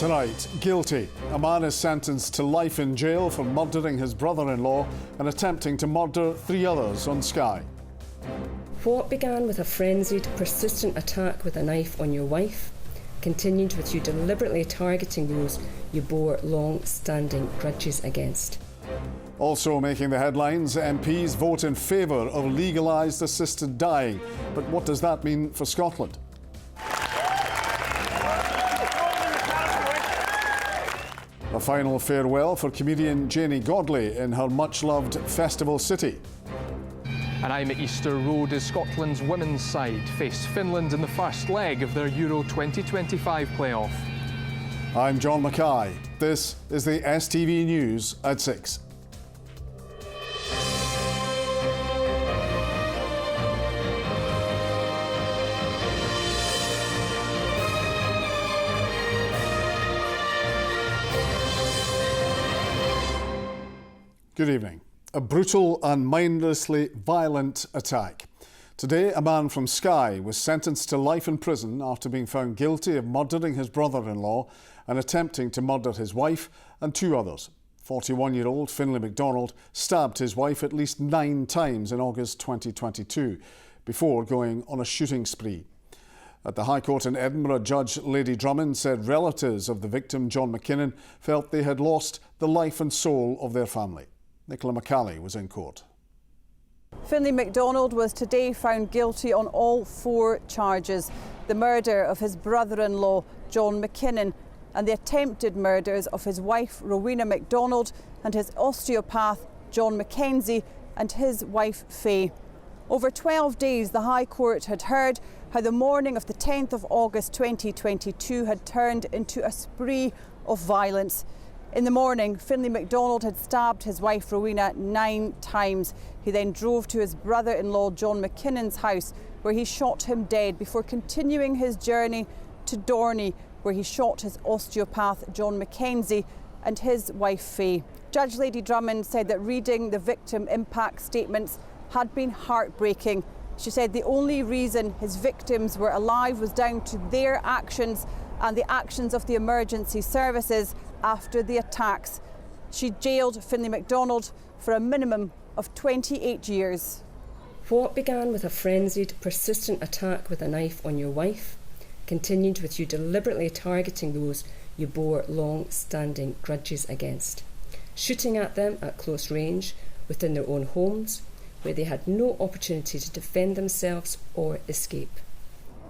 tonight, guilty. A man is sentenced to life in jail for murdering his brother-in-law and attempting to murder 3 others on Skye. What began with a frenzied, persistent attack with a knife on your wife continued with you deliberately targeting those you bore long-standing grudges against. Also making the headlines, MPs vote in favour of legalised assisted dying. But what does that mean for Scotland? A final farewell for comedian Janie Godley in her much-loved festival city. And I'm at Easter Road as Scotland's women's side face Finland in the first leg of their Euro 2025 playoff. I'm John Mackay. This is the STV News at 6. Good evening. A brutal and mindlessly violent attack. Today, a man from Skye was sentenced to life in prison after being found guilty of murdering his brother-in-law and attempting to murder his wife and 2 others. 41-year-old Finlay MacDonald stabbed his wife at least 9 times in August 2022 before going on a shooting spree. At the High Court in Edinburgh, Judge Lady Drummond said relatives of the victim, John McKinnon, felt they had lost the life and soul of their family. Nicola McCally was in court. Finlay MacDonald was today found guilty on all 4 charges: the murder of his brother-in-law, John McKinnon, and the attempted murders of his wife, Rowena MacDonald, and his osteopath, John Mackenzie, and his wife, Faye. Over 12 days, the High Court had heard how the morning of the 10th of August 2022 had turned into a spree of violence. In the morning, Finlay MacDonald had stabbed his wife Rowena 9 times. He then drove to his brother-in-law John McKinnon's house, where he shot him dead before continuing his journey to Dorney, where he shot his osteopath John Mackenzie and his wife Faye. Judge Lady Drummond said that reading the victim impact statements had been heartbreaking. She said the only reason his victims were alive was down to their actions and the actions of the emergency services after the attacks. She jailed Finlay MacDonald for a minimum of 28 years. What began with a frenzied, persistent attack with a knife on your wife continued with you deliberately targeting those you bore long-standing grudges against, shooting at them at close range within their own homes, where they had no opportunity to defend themselves or escape.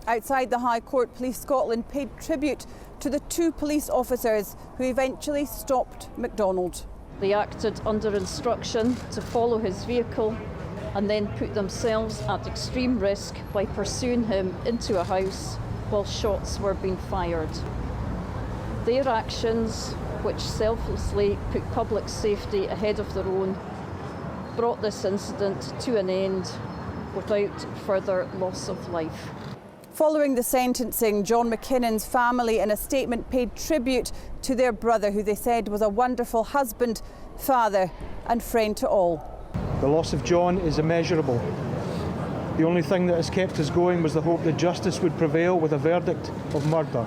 Outside the High Court, Police Scotland paid tribute to the 2 police officers who eventually stopped MacDonald. They acted under instruction to follow his vehicle and then put themselves at extreme risk by pursuing him into a house while shots were being fired. Their actions, which selflessly put public safety ahead of their own, brought this incident to an end without further loss of life. Following the sentencing, John McKinnon's family in a statement paid tribute to their brother, who they said was a wonderful husband, father and friend to all. The loss of John is immeasurable. The only thing that has kept us going was the hope that justice would prevail with a verdict of murder.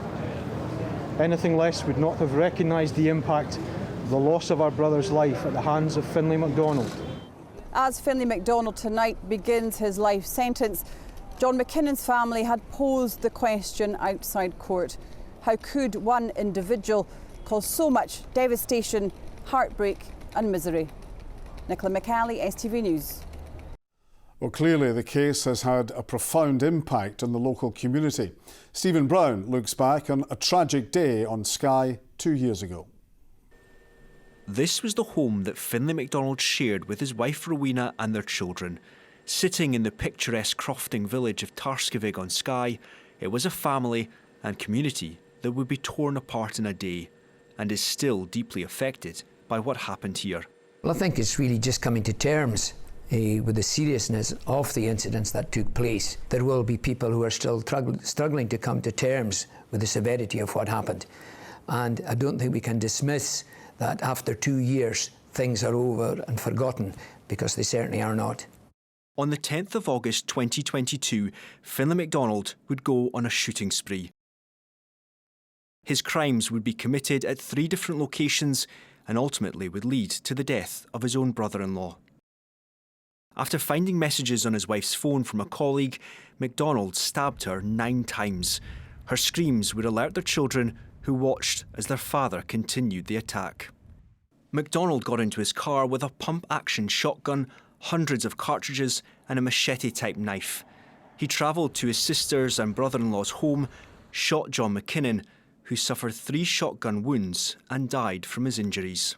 Anything less would not have recognised the impact of the loss of our brother's life at the hands of Finlay MacDonald. As Finlay MacDonald tonight begins his life sentence, John McKinnon's family had posed the question outside court: how could one individual cause so much devastation, heartbreak and misery? Nicola McCally, STV News. Well, clearly the case has had a profound impact on the local community. Stephen Brown looks back on a tragic day on Skye 2 years ago. This was the home that Finlay MacDonald shared with his wife Rowena and their children. Sitting in the picturesque crofting village of Tarskavig on Skye, it was a family and community that would be torn apart in a day and is still deeply affected by what happened here. Well, I think it's really just coming to terms with the seriousness of the incidents that took place. There will be people who are still struggling to come to terms with the severity of what happened. And I don't think we can dismiss that after 2 years things are over and forgotten, because they certainly are not. On the 10th of August 2022, Finlay MacDonald would go on a shooting spree. His crimes would be committed at 3 different locations and ultimately would lead to the death of his own brother-in-law. After finding messages on his wife's phone from a colleague, MacDonald stabbed her 9 times. Her screams would alert their children, who watched as their father continued the attack. MacDonald got into his car with a pump-action shotgun, hundreds of cartridges and a machete-type knife. He travelled to his sister's and brother-in-law's home, shot John McKinnon, who suffered 3 shotgun wounds and died from his injuries.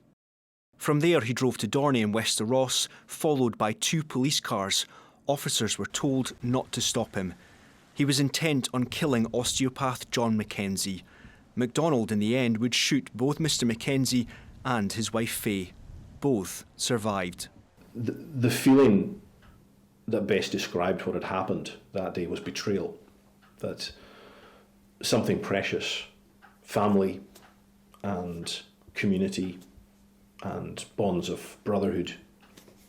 From there he drove to Dorney in Wester Ross, followed by 2 police cars. Officers were told not to stop him. He was intent on killing osteopath John Mackenzie. MacDonald in the end would shoot both Mr Mackenzie and his wife Faye. Both survived. The feeling that best described what had happened that day was betrayal. That something precious, family and community and bonds of brotherhood,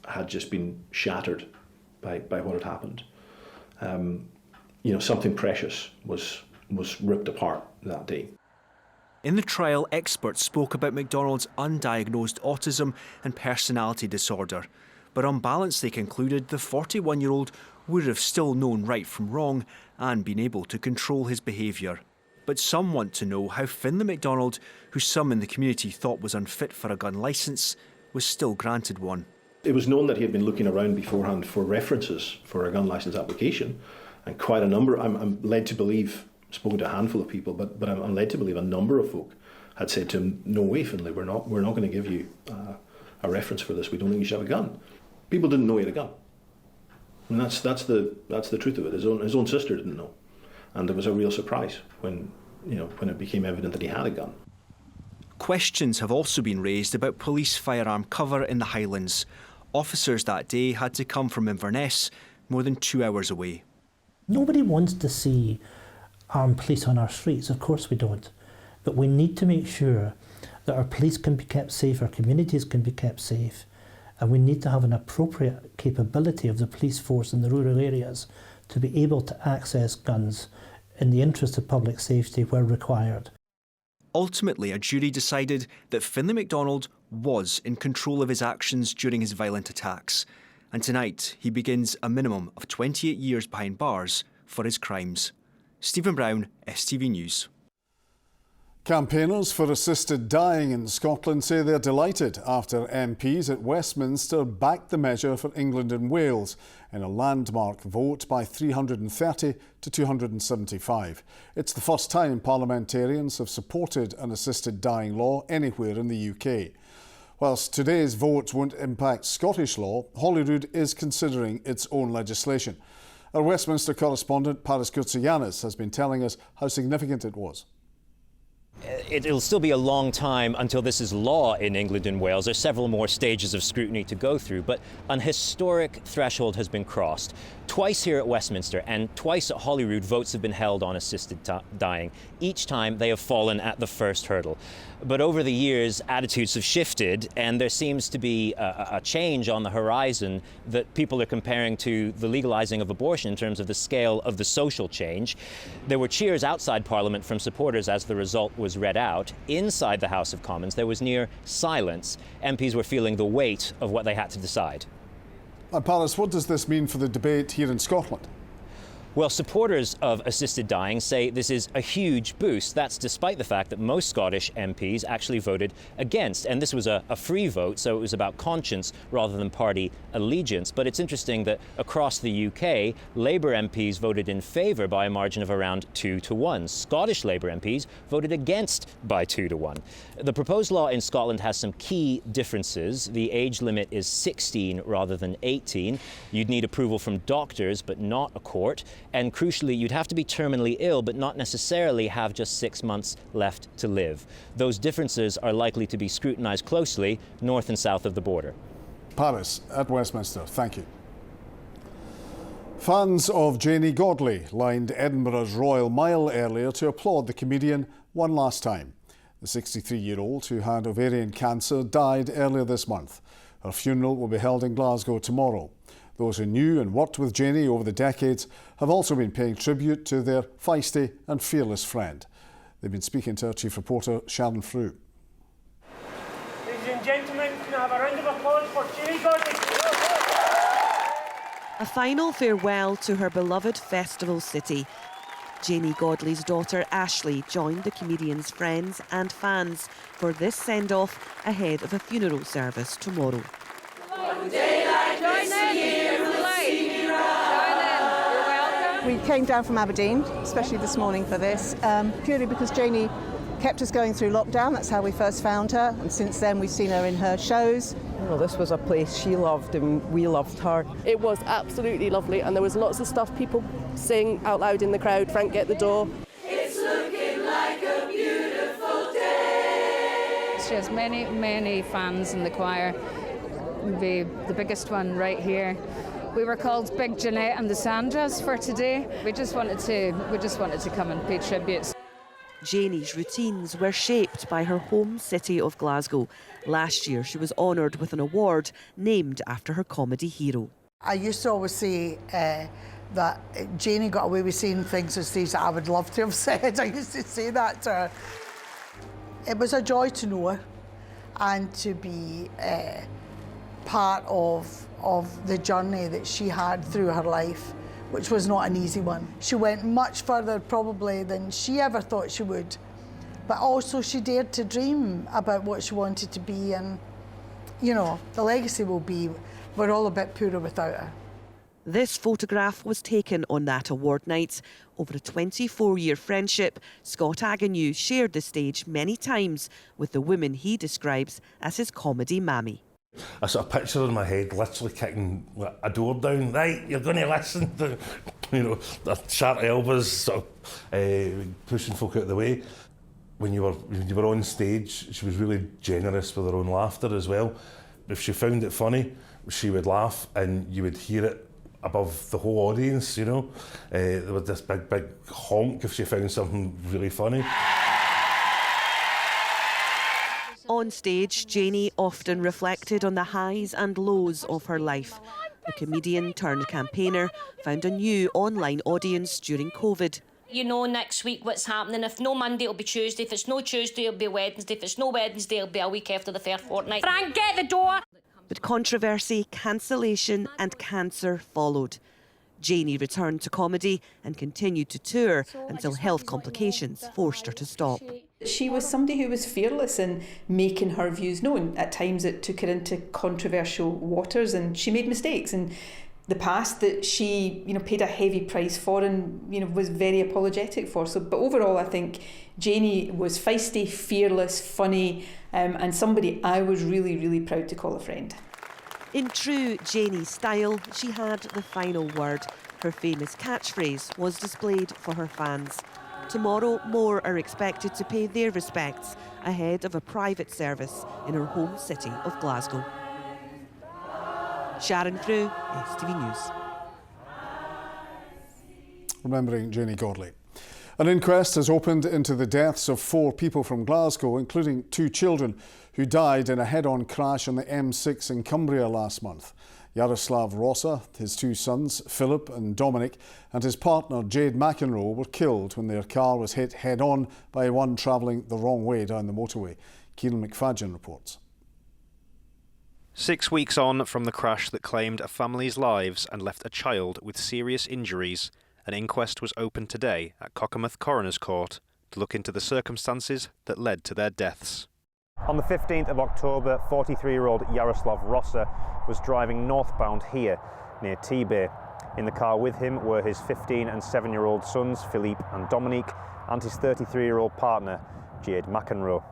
had just been shattered by what had happened. Something precious was ripped apart that day. In the trial, experts spoke about MacDonald's undiagnosed autism and personality disorder, but on balance they concluded the 41-year-old would have still known right from wrong and been able to control his behaviour. But some want to know how Finlay MacDonald, who some in the community thought was unfit for a gun licence, was still granted one. It was known that he had been looking around beforehand for references for a gun licence application, and quite a number, I'm led to believe, spoken to a handful of people, but I'm led to believe a number of folk had said to him, "No way, Finlay, we're not going to give you a reference for this. We don't think you should have a gun." People didn't know he had a gun, and that's the truth of it. His own sister didn't know, and there was a real surprise when it became evident that he had a gun. Questions have also been raised about police firearm cover in the Highlands. Officers that day had to come from Inverness, more than 2 hours away. Nobody wants to see armed police on our streets, of course we don't. But we need to make sure that our police can be kept safe, our communities can be kept safe, and we need to have an appropriate capability of the police force in the rural areas to be able to access guns in the interest of public safety where required. Ultimately, a jury decided that Finlay MacDonald was in control of his actions during his violent attacks, and tonight he begins a minimum of 28 years behind bars for his crimes. Stephen Brown, STV News. Campaigners for assisted dying in Scotland say they're delighted after MPs at Westminster backed the measure for England and Wales in a landmark vote by 330 to 275. It's the first time parliamentarians have supported an assisted dying law anywhere in the UK. Whilst today's vote won't impact Scottish law, Holyrood is considering its own legislation. Our Westminster correspondent Paris Kourtsianis has been telling us how significant it was. It'll still be a long time until this is law in England and Wales. There's several more stages of scrutiny to go through, but an historic threshold has been crossed. Twice here at Westminster and twice at Holyrood, votes have been held on assisted dying. Each time they have fallen at the first hurdle. But over the years, attitudes have shifted, and there seems to be a change on the horizon that people are comparing to the legalising of abortion in terms of the scale of the social change. There were cheers outside Parliament from supporters as the result was read out. Inside the House of Commons, there was near silence. MPs were feeling the weight of what they had to decide. Paris, what does this mean for the debate here in Scotland? Well, supporters of assisted dying say this is a huge boost. That's despite the fact that most Scottish MPs actually voted against. And this was a free vote, so it was about conscience rather than party allegiance. But it's interesting that across the UK, Labour MPs voted in favour by a margin of around 2 to 1. Scottish Labour MPs voted against by 2 to 1. The proposed law in Scotland has some key differences. The age limit is 16 rather than 18. You'd need approval from doctors, but not a court. And crucially, you'd have to be terminally ill, but not necessarily have just 6 months left to live. Those differences are likely to be scrutinised closely north and south of the border. Paris at Westminster, thank you. Fans of Janey Godley lined Edinburgh's Royal Mile earlier to applaud the comedian one last time. The 63-year-old, who had ovarian cancer, died earlier this month. Her funeral will be held in Glasgow tomorrow. Those who knew and worked with Janey over the decades have also been paying tribute to their feisty and fearless friend. They've been speaking to our chief reporter, Sharon Frew. Ladies and gentlemen, can I have a round of applause for Janie Godley? A final farewell to her beloved festival city. Janie Godley's daughter Ashley joined the comedian's friends and fans for this send-off ahead of a funeral service tomorrow. We came down from Aberdeen, especially this morning for this, purely because Janie kept us going through lockdown. That's how we first found her, and since then we've seen her in her shows. Well, this was a place she loved and we loved her. It was absolutely lovely, and there was lots of stuff, people saying out loud in the crowd, Frank, get the door. It's looking like a beautiful day. She has many, many fans in the choir. The biggest one right here. We were called Big Jeanette and the Sandras for today. We just wanted to come and pay tribute. Janie's routines were shaped by her home city of Glasgow. Last year she was honoured with an award named after her comedy hero. I used to always say that Janie got away with saying things on stage that I would love to have said. I used to say that to her. It was a joy to know her and to be part of the journey that she had through her life, which was not an easy one. She went much further probably than she ever thought she would, but also she dared to dream about what she wanted to be, and you know, the legacy will be we're all a bit poorer without her. This photograph was taken on that award night. Over a 24-year friendship, Scott Agnew shared the stage many times with the woman he describes as his comedy mammy. I sort of picture in my head literally kicking a door down. Right, you're going to listen to, you know, the sharp elbows, sort of pushing folk out of the way. When you were on stage, she was really generous with her own laughter as well. If she found it funny, she would laugh and you would hear it above the whole audience, you know. There was this big honk if she found something really funny. On stage, Janie often reflected on the highs and lows of her life. The comedian turned campaigner found a new online audience during COVID. You know next week what's happening. If no Monday, it'll be Tuesday. If it's no Tuesday, it'll be Wednesday. If it's no Wednesday, it'll be a week after the first fortnight. Frank, get the door! But controversy, cancellation and cancer followed. Janie returned to comedy and continued to tour until health complications forced her to stop. She was somebody who was fearless in making her views known. At times it took her into controversial waters and she made mistakes in the past that she, paid a heavy price for and, was very apologetic for. But overall, I think Janie was feisty, fearless, funny, and somebody I was really, really proud to call a friend. In true Janie style, she had the final word. Her famous catchphrase was displayed for her fans. Tomorrow, more are expected to pay their respects ahead of a private service in her home city of Glasgow. Sharon Frew, STV News. Remembering Janie Godley. An inquest has opened into the deaths of 4 people from Glasgow, including 2 children who died in a head-on crash on the M6 in Cumbria last month. Yaroslav Rosa, his 2 sons, Philip and Dominic, and his partner, Jade McEnroe, were killed when their car was hit head-on by one travelling the wrong way down the motorway. Kieran McFadgen reports. 6 weeks on from the crash that claimed a family's lives and left a child with serious injuries, an inquest was opened today at Cockermouth Coroner's Court to look into the circumstances that led to their deaths. On the 15th of October, 43-year-old Yaroslav Rosa was driving northbound here, near T-Bay. In the car with him were his 15 and 7-year-old sons, Philippe and Dominique, and his 33-year-old partner, Jade McEnroe.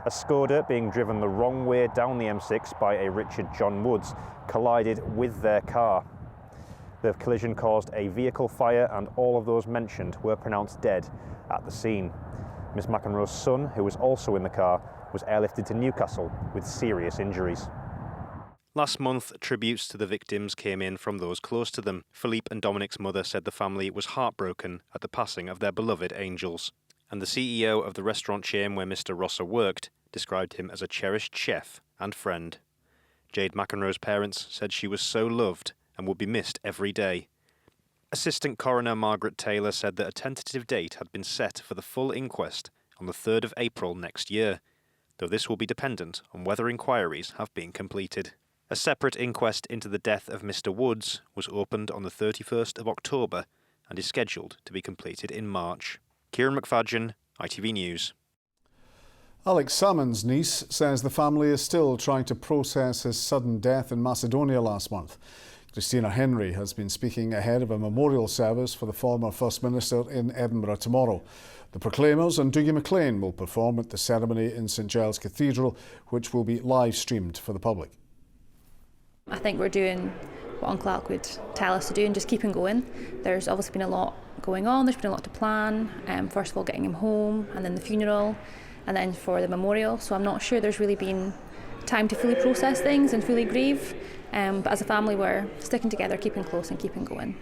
A Skoda being driven the wrong way down the M6 by a Richard John Woods collided with their car. The collision caused a vehicle fire and all of those mentioned were pronounced dead at the scene. Miss McEnroe's son, who was also in the car, was airlifted to Newcastle with serious injuries. Last month, tributes to the victims came in from those close to them. Philippe and Dominic's mother said the family was heartbroken at the passing of their beloved angels. And the CEO of the restaurant chain where Mr. Rossa worked described him as a cherished chef and friend. Jade McEnroe's parents said she was so loved and would be missed every day. Assistant Coroner Margaret Taylor said that a tentative date had been set for the full inquest on the 3rd of April next year, though this will be dependent on whether inquiries have been completed. A separate inquest into the death of Mr Woods was opened on the 31st of October and is scheduled to be completed in March. Kieran McFadgen, ITV News. Alex Salmon's niece says the family is still trying to process his sudden death in Macedonia last month. Christina Henry has been speaking ahead of a memorial service for the former First Minister in Edinburgh tomorrow. The Proclaimers and Dougie MacLean will perform at the ceremony in St Giles Cathedral, which will be live streamed for the public. I think we're doing what Uncle Alec would tell us to do and just keeping going. There's obviously been a lot going on, there's been a lot to plan. First of all, getting him home, and then the funeral, and then for the memorial. So I'm not sure there's really been time to fully process things and fully grieve. But as a family, we're sticking together, keeping close and keeping going.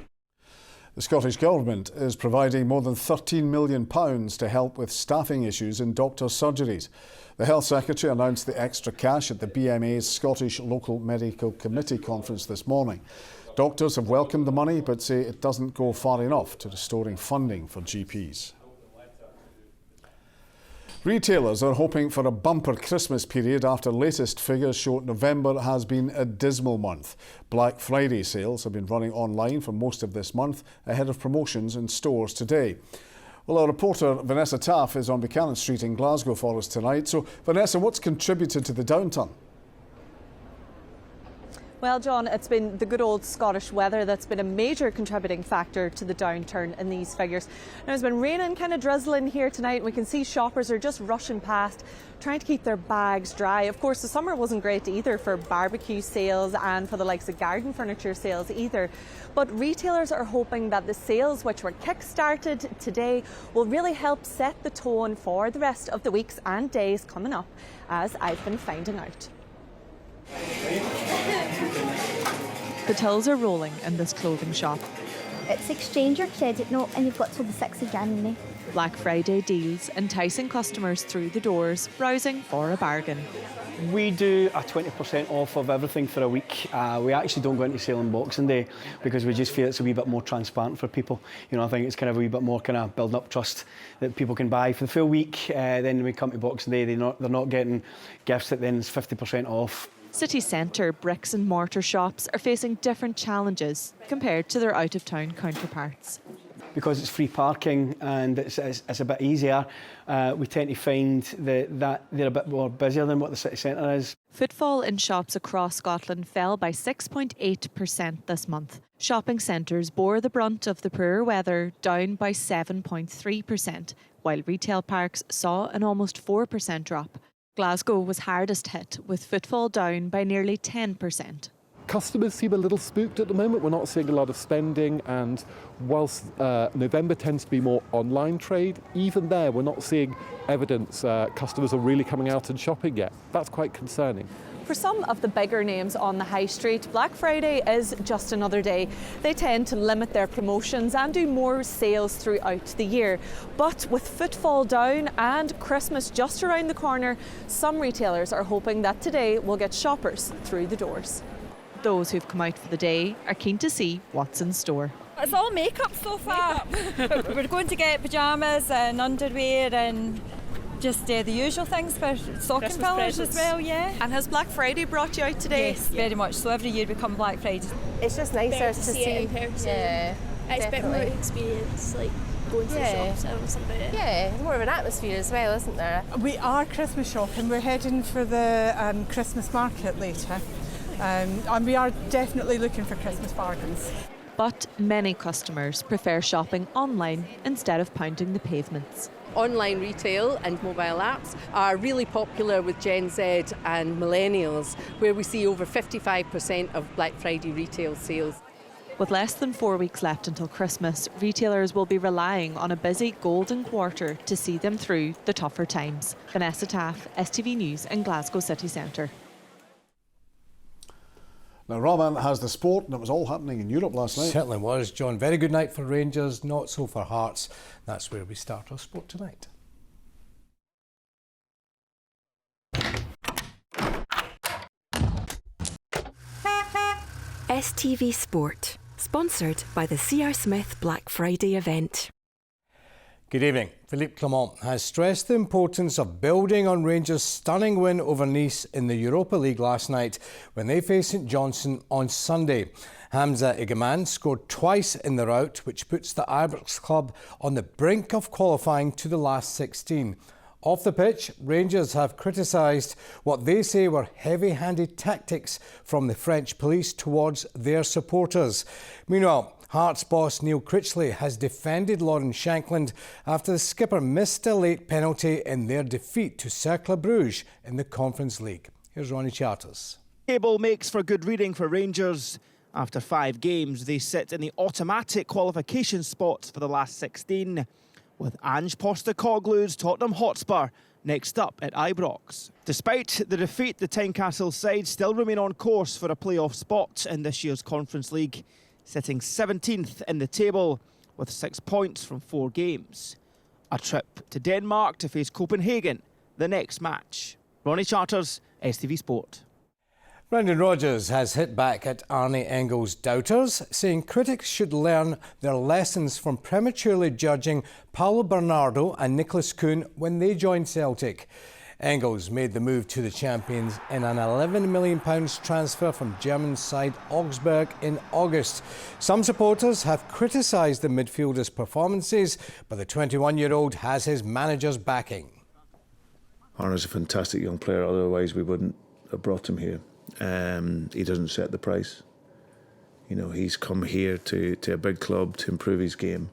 The Scottish Government is providing more than £13 million to help with staffing issues in doctors' surgeries. The Health Secretary announced the extra cash at the BMA's Scottish Local Medical Committee conference this morning. Doctors have welcomed the money but say it doesn't go far enough to restoring funding for GPs. Retailers are hoping for a bumper Christmas period after latest figures show November has been a dismal month. Black Friday sales have been running online for most of this month ahead of promotions in stores today. Well, our reporter Vanessa Taff is on Buchanan Street in Glasgow for us tonight. So, Vanessa, what's contributed to the downturn? Well, John, it's been the good old Scottish weather that's been a major contributing factor to the downturn in these figures. Now, it's been raining, kind of drizzling here tonight, and we can see shoppers are just rushing past, trying to keep their bags dry. Of course, the summer wasn't great either for barbecue sales and for the likes of garden furniture sales either. But retailers are hoping that the sales, which were kick-started today, will really help set the tone for the rest of the weeks and days coming up, as I've been finding out. The tills are rolling in this clothing shop. It's exchange your credit note and you've got till the 6th of January. Black Friday deals enticing customers through the doors, browsing for a bargain. We do a 20% off of everything for a week. We actually don't go into sale on Boxing Day because we just feel it's a wee bit more transparent for people. You know, I think it's kind of a wee bit more kind of building up trust that people can buy for the full week. Then when we come to Boxing Day, they're not getting gifts that then is 50% off. City centre bricks and mortar shops are facing different challenges compared to their out-of-town counterparts. Because it's free parking and it's a bit easier, we tend to find that they're a bit more busier than what the city centre is. Footfall in shops across Scotland fell by 6.8% this month. Shopping centres bore the brunt of the poor weather, down by 7.3%, while retail parks saw an almost 4% drop. Glasgow was hardest hit, with footfall down by nearly 10%. Customers seem a little spooked at the moment. We're not seeing a lot of spending, and whilst November tends to be more online trade, even there we're not seeing evidence customers are really coming out and shopping yet. That's quite concerning. For some of the bigger names on the high street, Black Friday is just another day. They tend to limit their promotions and do more sales throughout the year. But with footfall down and Christmas just around the corner, some retailers are hoping that today will get shoppers through the doors. Those who've come out for the day are keen to see what's in store. It's all makeup so far. We're going to get pyjamas and underwear and just the usual things for stocking fillers as well, yeah. And has Black Friday brought you out today? Yes, very much. So every year we come Black Friday. It's just nicer to see it in person. Yeah, it's a bit more experience, like going to the shops and something. Yeah, more of an atmosphere as well, isn't there? We are Christmas shopping. We're heading for the Christmas market later. And we are definitely looking for Christmas bargains. But many customers prefer shopping online instead of pounding the pavements. Online retail and mobile apps are really popular with Gen Z and millennials, where we see over 55% of Black Friday retail sales. With less than 4 weeks left until Christmas, retailers will be relying on a busy golden quarter to see them through the tougher times. Vanessa Taff, STV News in Glasgow City Centre. Now, Rahman has the sport, and it was all happening in Europe last night. Certainly was, John. Very good night for Rangers, not so for Hearts. That's where we start our sport tonight. STV Sport. Sponsored by the C.R. Smith Black Friday event. Good evening. Philippe Clement has stressed the importance of building on Rangers' stunning win over Nice in the Europa League last night when they faced St Johnstone on Sunday. Hamza Igaman scored twice in the rout, which puts the Ibrox club on the brink of qualifying to the last 16. Off the pitch, Rangers have criticised what they say were heavy-handed tactics from the French police towards their supporters. Meanwhile, Hearts boss Neil Critchley has defended Lawrence Shankland after the skipper missed a late penalty in their defeat to Cercle Bruges in the Conference League. Here's Ronnie Charters. Table makes for good reading for Rangers. After 5 games, they sit in the automatic qualification spots for the last 16, with Ange Postecoglou's Tottenham Hotspur next up at Ibrox. Despite the defeat, the Tynecastle side still remain on course for a playoff spot in this year's Conference League, sitting 17th in the table with 6 points from 4 games. A trip to Denmark to face Copenhagen the next match. Ronnie Charters, STV Sport. Brendan Rodgers has hit back at Arne Engel's doubters, saying critics should learn their lessons from prematurely judging Paulo Bernardo and Nicholas Kuhn when they joined Celtic. Engels made the move to the champions in an £11 million transfer from German side Augsburg in August. Some supporters have criticised the midfielder's performances, but the 21-year-old has his manager's backing. Arne's a fantastic young player, otherwise we wouldn't have brought him here. He doesn't set the price. You know, he's come here to a big club to improve his game.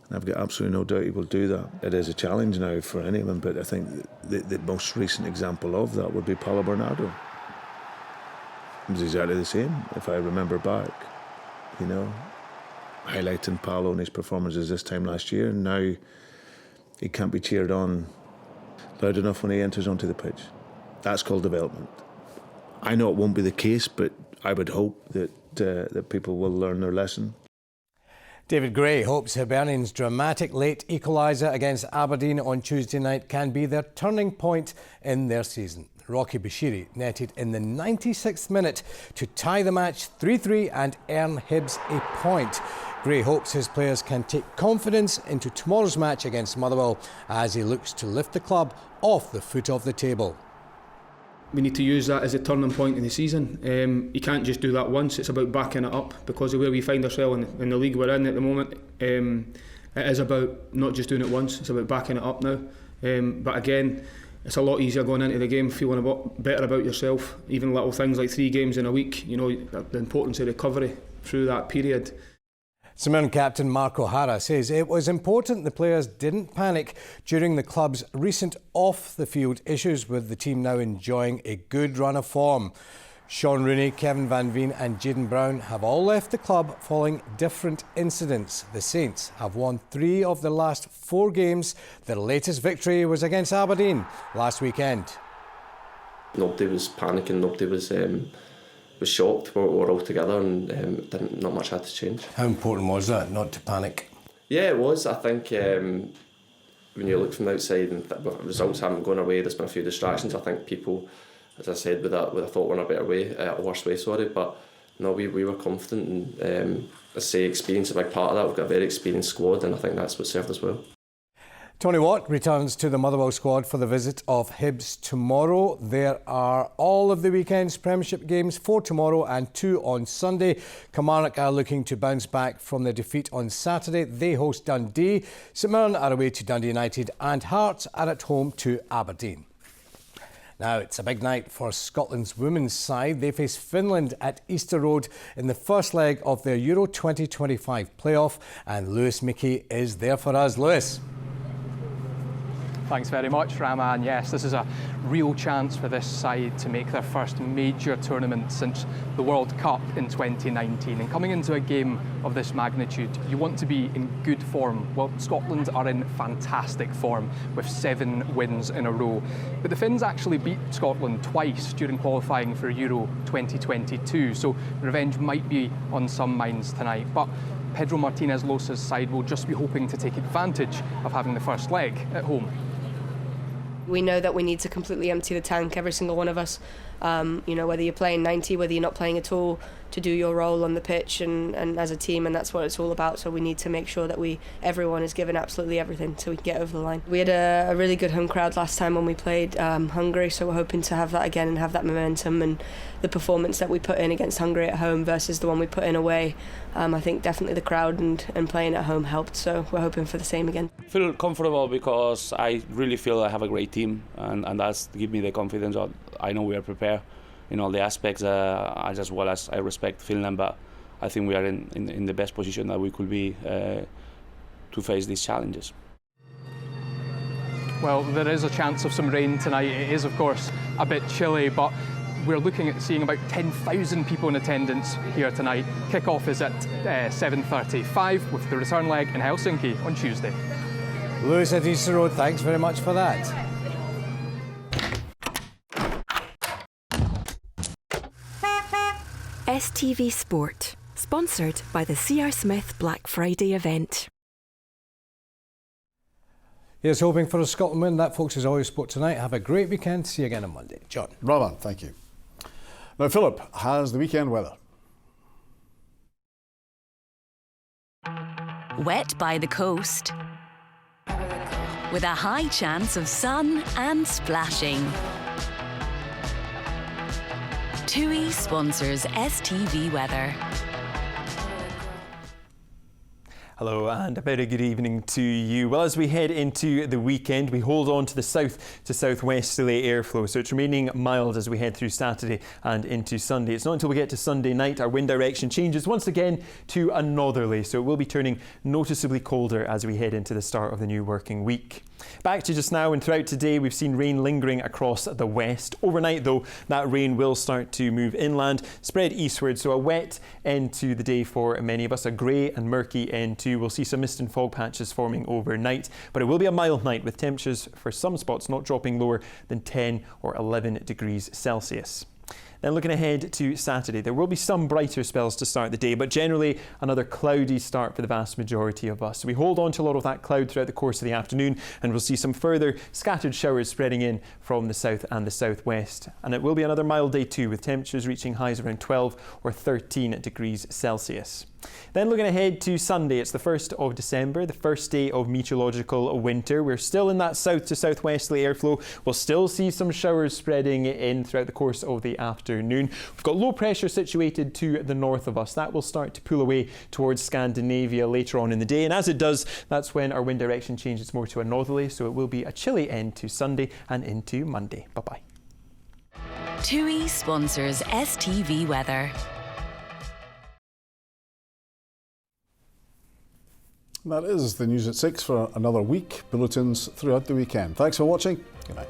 And I've got absolutely no doubt he will do that. It is a challenge now for anyone, but I think the most recent example of that would be Paulo Bernardo. It was exactly the same, if I remember back. You know, highlighting Paulo and his performances this time last year, and now he can't be cheered on loud enough when he enters onto the pitch. That's called development. I know it won't be the case, but I would hope that people will learn their lesson. David Gray hopes Hibernian's dramatic late equaliser against Aberdeen on Tuesday night can be their turning point in their season. Rocky Bashiri netted in the 96th minute to tie the match 3-3 and earn Hibs a point. Gray hopes his players can take confidence into tomorrow's match against Motherwell as he looks to lift the club off the foot of the table. We need to use that as a turning point in the season. You can't just do that once, it's about backing it up, because of where we find ourselves in the league we're in at the moment. It is about not just doing it once, it's about backing it up now. But again, it's a lot easier going into the game feeling better about yourself, even little things like 3 games in a week, you know, the importance of recovery through that period. St Mirren captain Mark O'Hara says it was important the players didn't panic during the club's recent off-the-field issues, with the team now enjoying a good run of form. Sean Rooney, Kevin Van Veen and Jayden Brown have all left the club following different incidents. The Saints have won 3 of the last 4 games. Their latest victory was against Aberdeen last weekend. Nobody was panicking, nobody was shocked. We were all together and not much had to change. How important was that, not to panic? Yeah, it was. I think when you look from the outside and results haven't gone away, there's been a few distractions. I think people, as I said, would have thought we're in a better way, a worse way, sorry. But no, we were confident, and I say experience is a big part of that. We've got a very experienced squad, and I think that's what served us well. Tony Watt returns to the Motherwell squad for the visit of Hibs tomorrow. There are all of the weekend's Premiership games, 4 tomorrow and 2 on Sunday. Kilmarnock are looking to bounce back from their defeat on Saturday. They host Dundee. St Mirren are away to Dundee United and Hearts are at home to Aberdeen. Now, it's a big night for Scotland's women's side. They face Finland at Easter Road in the first leg of their Euro 2025 playoff, and Lewis Mickey is there for us. Lewis. Thanks very much, Raman. Yes, this is a real chance for this side to make their first major tournament since the World Cup in 2019. And coming into a game of this magnitude, you want to be in good form. Well, Scotland are in fantastic form with 7 wins in a row. But the Finns actually beat Scotland twice during qualifying for Euro 2022, so revenge might be on some minds tonight. But Pedro Martinez Losa's side will just be hoping to take advantage of having the first leg at home. We know that we need to completely empty the tank, every single one of us, You know, whether you're playing 90, whether you're not playing at all, to do your role on the pitch and as a team, and that's what it's all about. So we need to make sure that everyone is given absolutely everything so we can get over the line. We had a really good home crowd last time when we played Hungary, so we're hoping to have that again and have that momentum, and the performance that we put in against Hungary at home versus the one we put in away. I think definitely the crowd and playing at home helped, so we're hoping for the same again. I feel comfortable because I really feel I have a great team, and that's give me the confidence that I know we are prepared in all the aspects, as well as I respect Finland, but I think we are in the best position that we could be to face these challenges. Well, there is a chance of some rain tonight. It is, of course, a bit chilly, but we're looking at seeing about 10,000 people in attendance here tonight. Kick-off is at 7:35 with the return leg in Helsinki on Tuesday. Lewis at Easter Road, thanks very much for that. STV Sport, sponsored by the C.R. Smith Black Friday event. Here's hoping for a Scotland win. That, folks, is all your sport tonight. Have a great weekend. See you again on Monday. John. Rob, thank you. Now, Philip has the weekend weather. Wet by the coast, with a high chance of sun and splashing. TUI sponsors STV Weather. Hello and a very good evening to you. Well, as we head into the weekend, we hold on to the south to southwesterly airflow, so it's remaining mild as we head through Saturday and into Sunday. It's not until we get to Sunday night our wind direction changes once again to a northerly, so it will be turning noticeably colder as we head into the start of the new working week. Back to just now, and throughout today we've seen rain lingering across the west. Overnight though, that rain will start to move inland, spread eastward, so a wet end to the day for many of us, a grey and murky end too. We'll see some mist and fog patches forming overnight, but it will be a mild night with temperatures for some spots not dropping lower than 10 or 11 degrees Celsius. Then looking ahead to Saturday, there will be some brighter spells to start the day, but generally another cloudy start for the vast majority of us. So we hold on to a lot of that cloud throughout the course of the afternoon, and we'll see some further scattered showers spreading in from the south and the southwest. And it will be another mild day too, with temperatures reaching highs around 12 or 13 degrees Celsius. Then looking ahead to Sunday, it's the 1st of December, the first day of meteorological winter. We're still in that south to southwesterly airflow. We'll still see some showers spreading in throughout the course of the afternoon. We've got low pressure situated to the north of us. That will start to pull away towards Scandinavia later on in the day. And as it does, that's when our wind direction changes more to a northerly. So it will be a chilly end to Sunday and into Monday. Bye-bye. TUI sponsors STV Weather. That is the news at 6 for another week. Bulletins throughout the weekend. Thanks for watching. Good night.